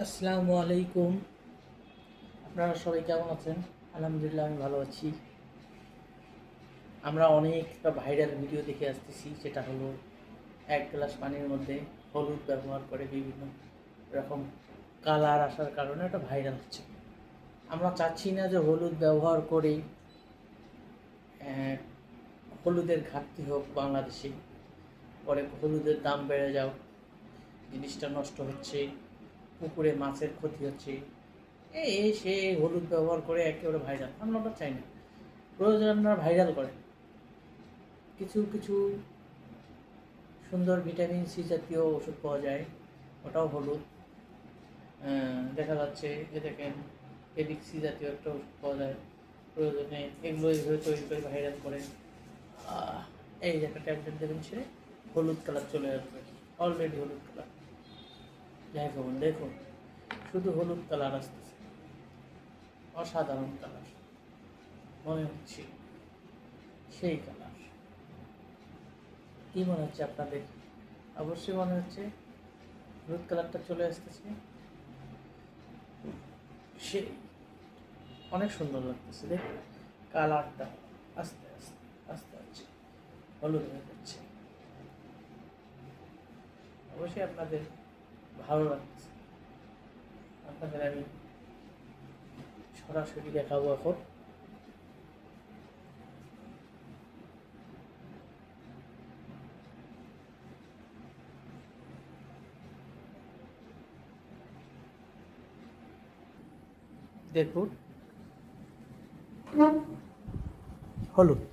আসসালামু আলাইকুম। আপনারা সবাই কেমন আছেন? আলহামদুলিল্লাহ, আমি ভালো আছি। আমরা অনেকটা ভাইরাল ভিডিও দেখে আসতেছি, যেটা হলো এক গ্লাস পানির মধ্যে হলুদ ব্যবহার করে বিভিন্ন রকম কালার আসার কারণে ওটা ভাইরাল হচ্ছে। আমরা চাচ্ছি না যে হলুদ ব্যবহার করে হলুদের ঘাটতি হোক বাংলাদেশে, পরে হলুদের দাম বেড়ে যাও, জিনিসটা নষ্ট হচ্ছে, পুকুরে মাছের ক্ষতি হচ্ছে, এই সে হলুদ ব্যবহার করে একেবারে ভাইরাল। আমরা ওটা চাই না। প্রয়োজন আপনারা ভাইরাল করেন। কিছু কিছু সুন্দর ভিটামিন সি জাতীয় ওষুধ পাওয়া যায়, ওটাও হলুদ। দেখা যাচ্ছে যে দেখেন এডিক সি জাতীয় একটা ওষুধ পাওয়া যায়, প্রয়োজনে এগুলো এইভাবে তৈরি করে ভাইরাল করে এই যে একটা ট্যাবলেট দেবেন, সে হলুদ কালার চলে আসবে, অলরেডি হলুদ কালার। যাই দেখুন দেখুন, শুধু হলুদ কালার আসতেছে, অসাধারণ কালার, মনে হচ্ছে সেই কালার। কী মনে হচ্ছে আপনাদের? অবশ্যই মনে হচ্ছে হলুদ কালারটা চলে আসতেছে, সে অনেক সুন্দর লাগতেছে। দেখুন কালারটা আস্তে আস্তে আস্তে আস্তে হলুদ হয়ে যাচ্ছে। অবশ্যই আপনাদের ভালো লাগতেছে। আপনাদের আমি সরাসরি দেখাবো এখন। দেখুন হলুদ,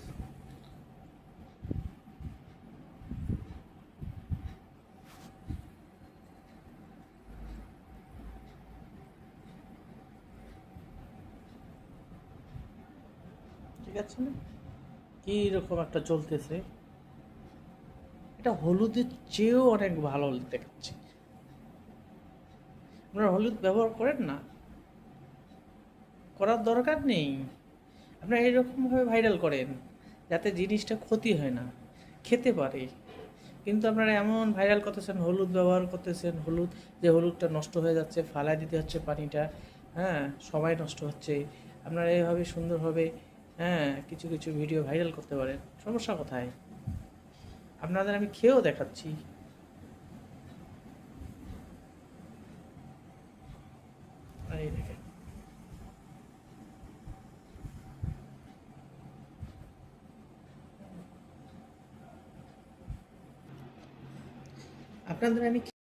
ঠিক আছে না? কীরকম একটা চলতেছে, এটা হলুদের চেয়েও অনেক ভালো দেখাচ্ছে। আপনারা হলুদ ব্যবহার করেন না, করার দরকার নেই। আপনারা এরকমভাবে ভাইরাল করেন যাতে জিনিসটা ক্ষতি হয় না, খেতে পারে। কিন্তু আপনারা এমন ভাইরাল করতেছেন, হলুদ ব্যবহার করতেছেন, হলুদ যে হলুদটা নষ্ট হয়ে যাচ্ছে, ফালাই দিতে হচ্ছে পানিটা, হ্যাঁ, সময় নষ্ট হচ্ছে। আপনারা এইভাবে সুন্দরভাবে কিছু কিছু ভিডিও ভাইরাল করতে পারেন, সমস্যা কোথায়? আপনাদের আমি খেয়েও দেখাচ্ছি। এই দেখেন, আপনাদের আমি